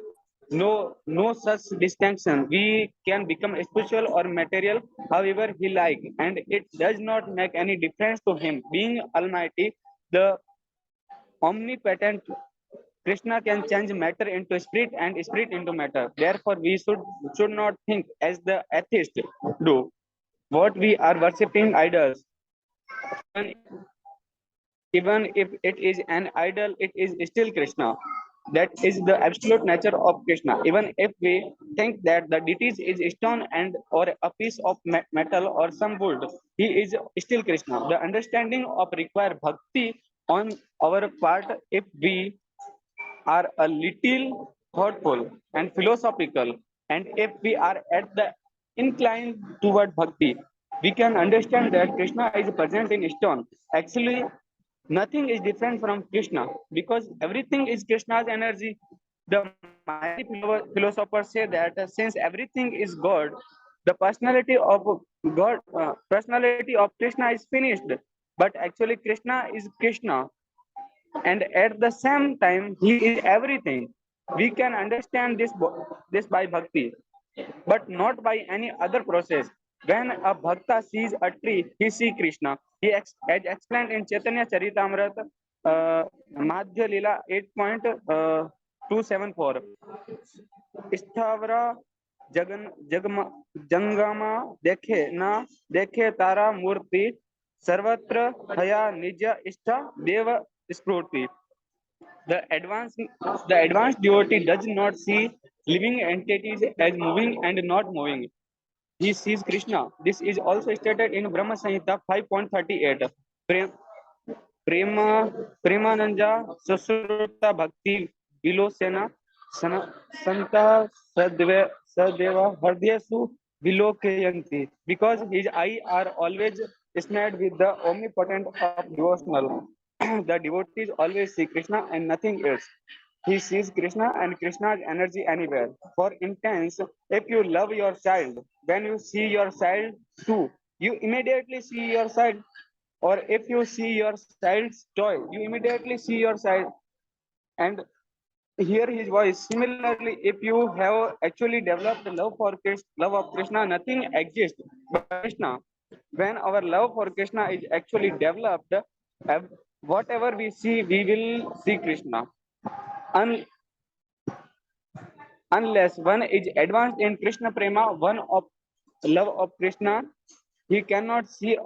no such distinction. We can become spiritual or material however he like, and it does not make any difference to him. Being Almighty, the omnipotent, Krishna can change matter into spirit and spirit into matter. Therefore, we should not think as the atheists do. What we are worshipping idols. Even even if it is an idol, it is still Krishna. That is the absolute nature of Krishna. Even if we think that the deity is stone and or a piece of metal or some wood, he is still Krishna. The understanding of require bhakti on our part. If we are a little thoughtful and philosophical, and if we are at the inclined toward bhakti, we can understand that Krishna is present in stone. Actually, Nothing is different from Krishna because everything is Krishna's energy. The mighty philosophers say that since everything is God, the personality of Krishna is finished. But actually, Krishna is Krishna, and at the same time, He is everything. We can understand this by bhakti, but not by any other process. When a bhakta sees a tree, he sees Krishna. As explained in Chaitanya Charitamrita, Madhya Lila 8.274. स्थावरा Jagan जगमा जंगमा देखे ना देखे तारा मूर्ति सर्वत्र हया निज इष्ट देव स्फूर्ति. The advanced devotee does not see living entities as moving and not moving. He sees Krishna. This is also stated in Brahma Samhita 5.38. Prem, Prema Premananda Susruta Bhakti Vilosena Santa Sadeva Hardyasu Vilokayanti. Because his eyes are always snared with the omnipotent of devotional. The devotees always see Krishna and nothing else. He sees Krishna and Krishna's energy anywhere. For instance, if you love your child, when you see your child too, you immediately see your child. Or if you see your child's toy, you immediately see your child and hear his voice. Similarly, if you have actually developed love of Krishna, nothing exists but Krishna. When our love for Krishna is actually developed, whatever we see, we will see Krishna. Un- unless one is advanced in Krishna Prema, one of love of Krishna, he cannot see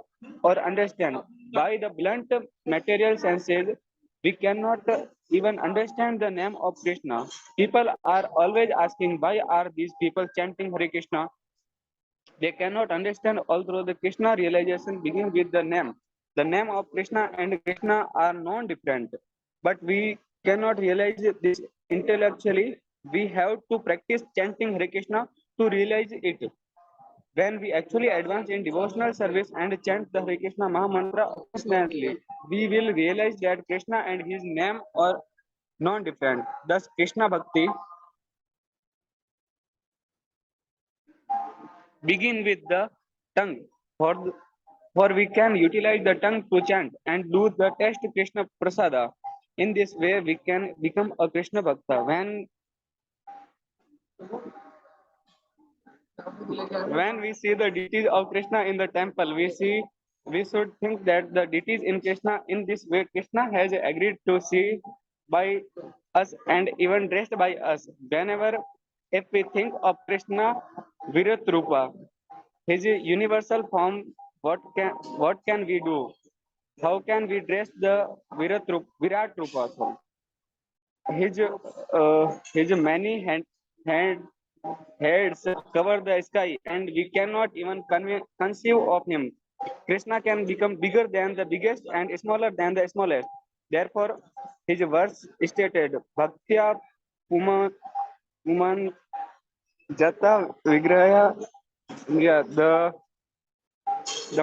or understand. By the blunt material senses, we cannot even understand the name of Krishna. People are always asking, why are these people chanting Hare Krishna? They cannot understand, although the Krishna realization begins with the name. The name of Krishna and Krishna are non-different, but we cannot realize this intellectually. We have to practice chanting Hare Krishna to realize it. When we actually advance in devotional service and chant the Hare Krishna Maha Mantra constantly, we will realize that Krishna and his name are non-different. Thus, Krishna Bhakti begin with the tongue. For we can utilize the tongue to chant and do the test Krishna Prasada. In this way, we can become a Krishna Bhakta. When we see the deities of Krishna in the temple, we should think that the deities in Krishna in this way Krishna has agreed to see by us and even dressed by us. Whenever if we think of Krishna Virat Rupa, his universal form, what can we do? How can we dress the Virat Rupa? So, his many heads cover the sky, and we cannot even conceive of him. Krishna can become bigger than the biggest and smaller than the smallest. Therefore, his verse stated, Bhaktya Puman Jata Vigraya. Yeah, the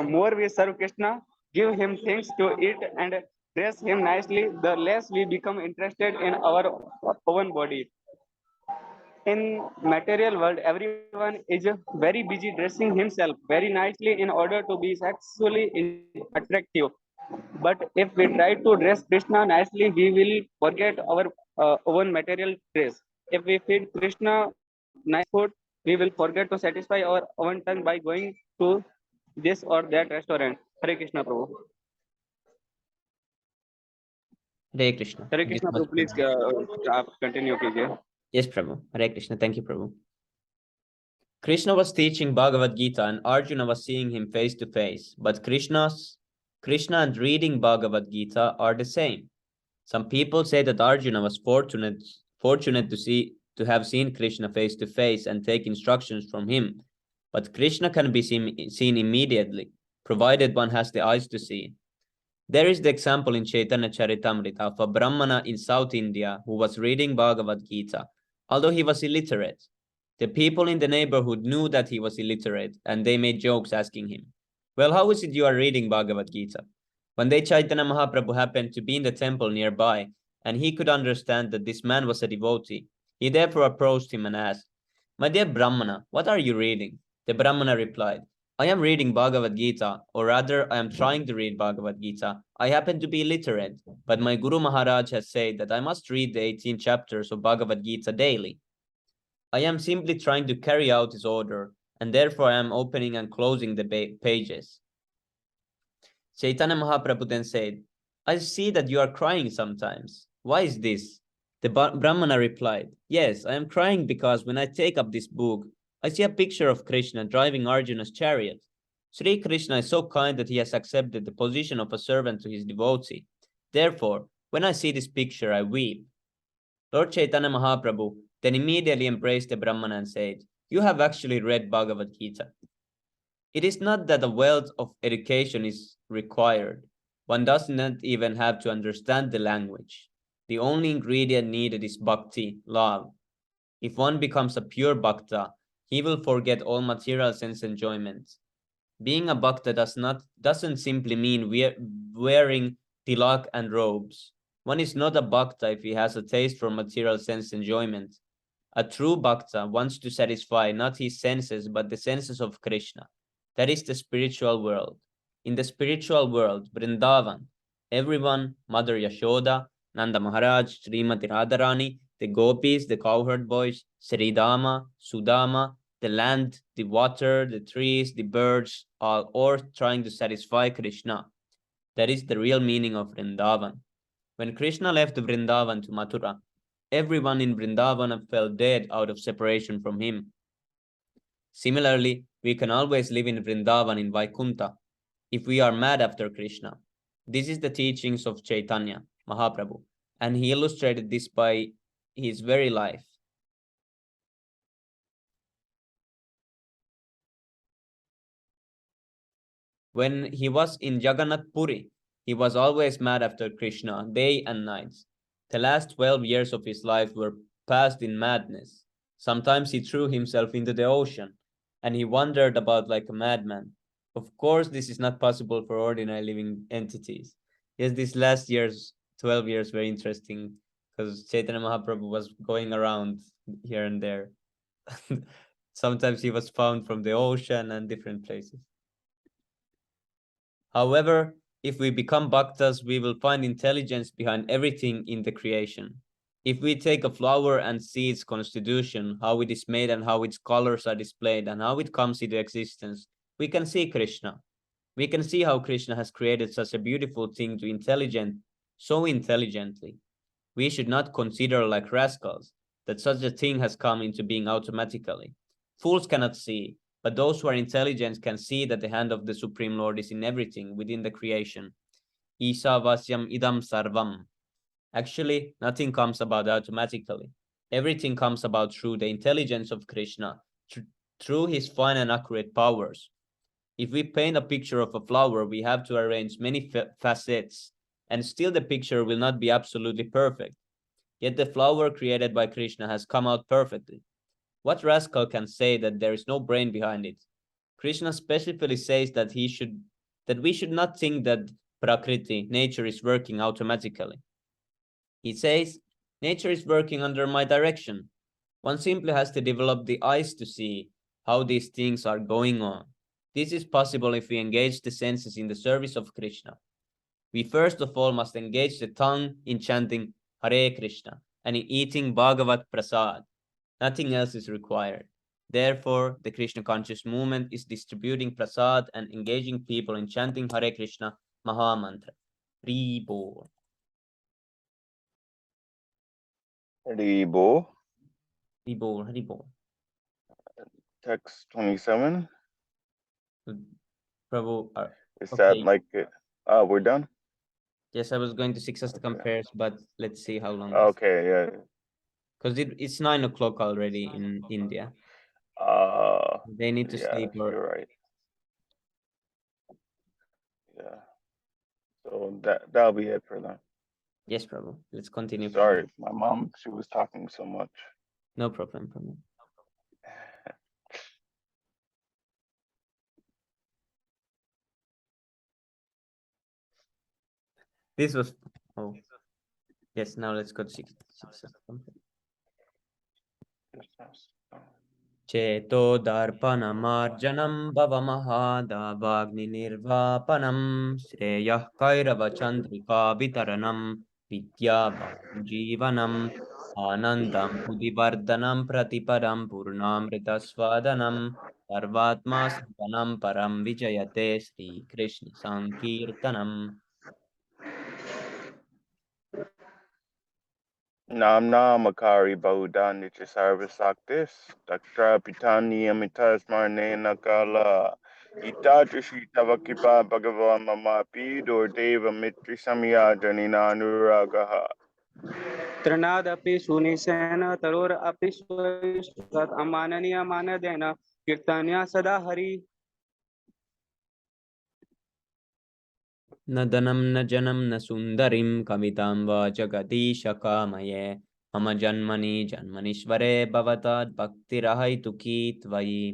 more we serve Krishna, give him things to eat and dress him nicely, the less we become interested in our own body. In material world, everyone is very busy dressing himself very nicely in order to be sexually attractive. But if we try to dress Krishna nicely, we will forget our own material dress. If we feed Krishna nice food, we will forget to satisfy our own tongue by going to this or that restaurant. Hare Krishna Prabhu. Hare Krishna. Hare Thank you Krishna so much, Prabhu, please Prabhu. आप continue कीजिए. Yes, Prabhu. Hare Krishna. Thank you, Prabhu. Krishna was teaching Bhagavad Gita and Arjuna was seeing him face to face, but Krishna and reading Bhagavad Gita are the same. Some people say that Arjuna was fortunate to have seen Krishna face to face and take instructions from him, but Krishna can be seen immediately, provided one has the eyes to see. There is the example in Chaitanya Charitamrita of a Brahmana in South India who was reading Bhagavad Gita, although he was illiterate. The people in the neighborhood knew that he was illiterate, and they made jokes asking him, "Well, how is it you are reading Bhagavad Gita?" One day Chaitanya Mahaprabhu happened to be in the temple nearby, and he could understand that this man was a devotee. He therefore approached him and asked, "My dear Brahmana, what are you reading?" The Brahmana replied, "I am reading Bhagavad Gita, or rather, I am trying to read Bhagavad Gita. I happen to be illiterate, but my Guru Maharaj has said that I must read the 18 chapters of Bhagavad Gita daily. I am simply trying to carry out his order, and therefore I am opening and closing the pages." Chaitanya Mahaprabhu then said, "I see that you are crying sometimes. Why is this?" The Brahmana replied, "Yes, I am crying because when I take up this book, I see a picture of Krishna driving Arjuna's chariot. Sri Krishna is so kind that he has accepted the position of a servant to his devotee. Therefore, when I see this picture, I weep." Lord Chaitanya Mahaprabhu then immediately embraced the Brahmana and said, "You have actually read Bhagavad Gita. It is not that a wealth of education is required. One does not even have to understand the language. The only ingredient needed is bhakti, love. If one becomes a pure bhakta, he will forget all material sense enjoyment. Being a bhakta doesn't simply mean wearing tilak and robes. One is not a bhakta if he has a taste for material sense enjoyment. A true bhakta wants to satisfy not his senses but the senses of Krishna. That is the spiritual world. In the spiritual world, Vrindavan, everyone, Mother Yashoda, Nanda Maharaj, Srimati Radharani, the gopis, the cowherd boys, Sridama, Sudama, the land, the water, the trees, the birds, are all trying to satisfy Krishna. That is the real meaning of Vrindavan. When Krishna left Vrindavan to Mathura, everyone in Vrindavan fell dead out of separation from him. Similarly, we can always live in Vrindavan in Vaikunta if we are mad after Krishna. This is the teachings of Chaitanya Mahaprabhu, and he illustrated this by his very life. When he was in Jagannath Puri, he was always mad after Krishna, day and night. The last 12 years of his life were passed in madness. Sometimes he threw himself into the ocean, and he wandered about like a madman. Of course, this is not possible for ordinary living entities. Yes, these last years, 12 years, were interesting because Chaitanya Mahaprabhu was going around here and there. Sometimes he was found from the ocean and different places. However, if we become bhaktas, we will find intelligence behind everything in the creation. If we take a flower and see its constitution, how it is made and how its colors are displayed and how it comes into existence, we can see Krishna. We can see how Krishna has created such a beautiful thing so intelligently. We should not consider like rascals that such a thing has come into being automatically. Fools cannot see, but those who are intelligent can see that the hand of the Supreme Lord is in everything within the creation. Isavasyam idam sarvam. Actually, nothing comes about automatically. Everything comes about through the intelligence of Krishna, through his fine and accurate powers. If we paint a picture of a flower, we have to arrange many facets, and still the picture will not be absolutely perfect. Yet the flower created by Krishna has come out perfectly. What rascal can say that there is no brain behind it? Krishna specifically says that we should not think that Prakriti, nature, is working automatically. He says, nature is working under my direction. One simply has to develop the eyes to see how these things are going on. This is possible if we engage the senses in the service of Krishna. We first of all must engage the tongue in chanting Hare Krishna and in eating Bhagavat Prasad. Nothing else is required. Therefore, the Krishna conscious movement is distributing prasad and engaging people in chanting Hare Krishna Maha Mantra. Haribol. Haribol. Haribol. Haribol. Text 27. Prabhu, Is okay. that like it? We're done? Yes, I was going to 6 as the compares, but let's see how long. Okay, yeah. Because it's 9 o'clock already in India. They need to yeah, sleep. You're right. Yeah. So that'll be it for them. Yes, Prabhu. Let's continue. Sorry, my mom, she was talking so much. No problem, Prabhu. This was oh yes. Now let's go to six. Cheto darpanamarjanam bhavamahadavagninirvapanam shreyah kairava chandrika vitaranam vidyabhanujivanam anandam budivardhanam pratipadam purnamritaswadanam sarvatma savanam param vijayate Sri Krishna Sankirtanam. Nam Namakari Baudan Sarvasaktis, Daktra Pitani Amitas Marne Nakala, Itadrishi Tavakipa Bhagavan Mamapi, Dor Deva Mitri Samyadhanina Nuragaha. तृणादपि सुनिशेन तरोरपि स्वयुष्मत् अमाननीय मानदेन कीर्तन्या सदा हरि न धनं न जनं न सुन्दरीं कवितां वा जगदीशकामये मम जन्मनि जन्मनीश्वरे भवतात् भक्तिरहैतुकी त्वयि.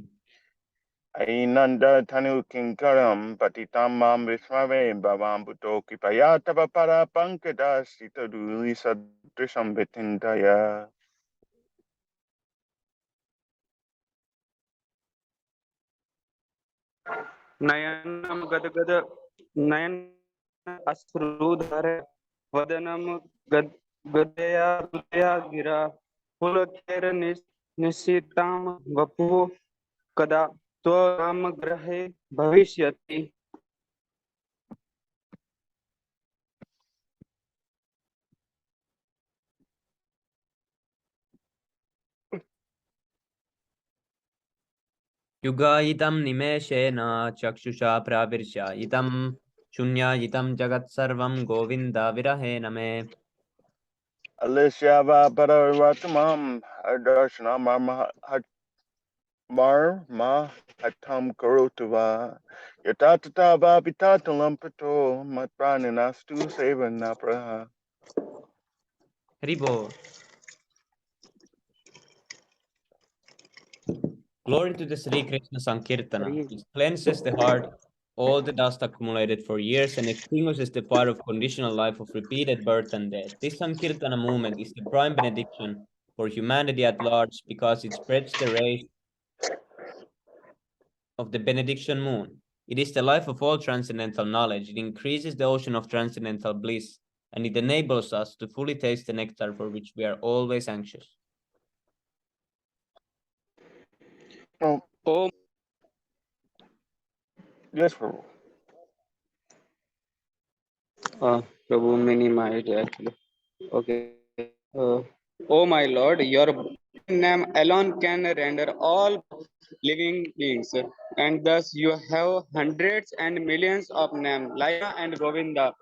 Ainanda Tanu Kinkaram Patitam Mam Vismave Bhavam Buto Kipayatava Para Pankada Sita Duli Sadrisham Vitindaya. नयनम गदगद नयन अश्रुधर वदनम गद गदया हृदया गिरा पुलकेर निशिताम वपु कदा त्वराम ग्रहे भविष्यति युगायितं निमेषेण चक्षुषा प्राविर्शायितं शून्यायितं जगत्सर्वं गोविन्द विरहेण मे. Alishyava Paravatamam Darshanam Marma Hatam Karotava Yatatata Vabitatalamprato Matpraninastu Sevanapraha. Haribo. Glory to the Sri Krishna Sankirtana. It cleanses the heart, all the dust accumulated for years, and extinguishes the fire of conditional life of repeated birth and death. This Sankirtana movement is the prime benediction for humanity at large because it spreads the rays of the benediction moon. It is the life of all transcendental knowledge. It increases the ocean of transcendental bliss, and it enables us to fully taste the nectar for which we are always anxious. Oh, Oh, yes, Prabhu. Prabhu minimized actually. Okay. Oh my Lord, your name alone can render all living beings, and thus you have hundreds and millions of names, Laya and Govinda.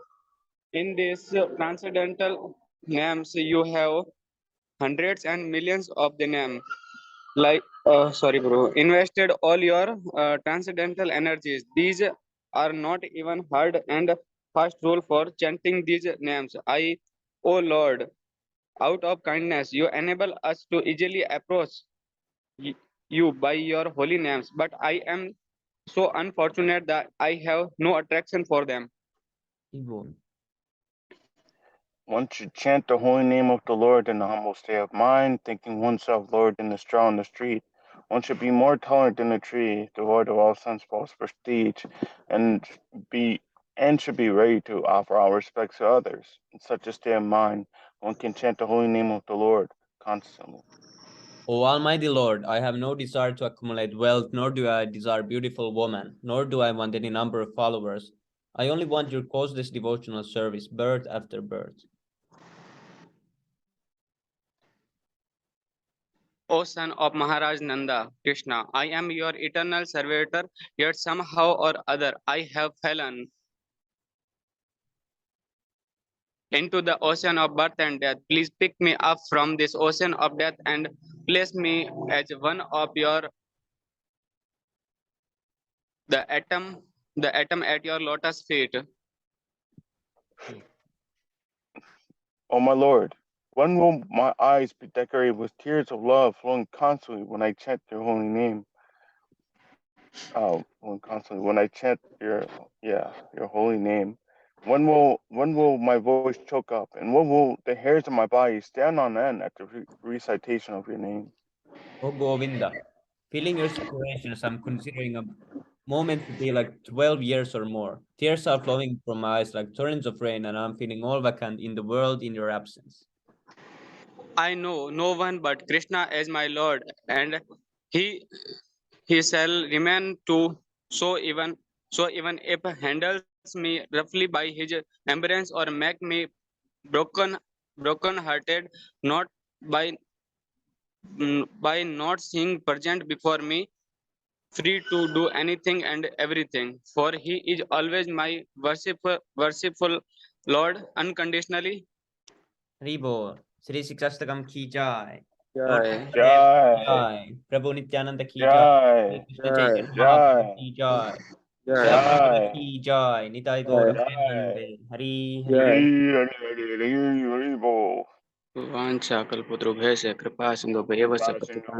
In these transcendental names, you have hundreds and millions of the name. Like, sorry, bro. Invested all your transcendental energies. These are not even hard and fast rule for chanting these names. Oh Lord, out of kindness, you enable us to easily approach you by your holy names. But I am so unfortunate that I have no attraction for them. One should chant the holy name of the Lord in a humble state of mind, thinking oneself Lord in the straw on the street. One should be more tolerant than a tree, devoid of all sense false prestige, and should be ready to offer all respects to others. In such a state of mind, one can chant the holy name of the Lord constantly. O Almighty Lord, I have no desire to accumulate wealth, nor do I desire beautiful women, nor do I want any number of followers. I only want your causeless devotional service, birth after birth. O son of Maharaj Nanda, Krishna, I am your eternal servitor, yet somehow or other I have fallen into the ocean of birth and death. Please pick me up from this ocean of death and place me as one of your the atom at your lotus feet. O my Lord, when will my eyes be decorated with tears of love flowing constantly when I chant your holy name? When I chant your holy name. when will my voice choke up, and when will the hairs of my body stand on end at the recitation of your name? O Govinda, feeling your situation as I'm considering a moment to be like 12 years or more. Tears are flowing from my eyes like torrents of rain, and I'm feeling all vacant in the world in your absence. I know no one but Krishna as my Lord, and he he shall remain to so even if handles me roughly by his embrace or make me broken hearted, not by by not seeing present before me, free to do anything and everything, for he is always my worshipful Lord unconditionally. Haribo, Sri Siksastakam ki jai. Lord Jai. Vasudev ki Jai, jai. Prabhu Nityananda ki jai. Shri Jai, Krishna Jai. Chaitanya Mahaprabhu Jai, ki jai. Jai. Prabhupada Jai, ki jai. Nitai Gaur Jai. Premanande. Jai. Hari Hari. Jai. Hari Bo. वाञ्छा कल्पतरुभ्यश्च कृपा सिन्धुभ्येव च Kripasindhu. पतितानां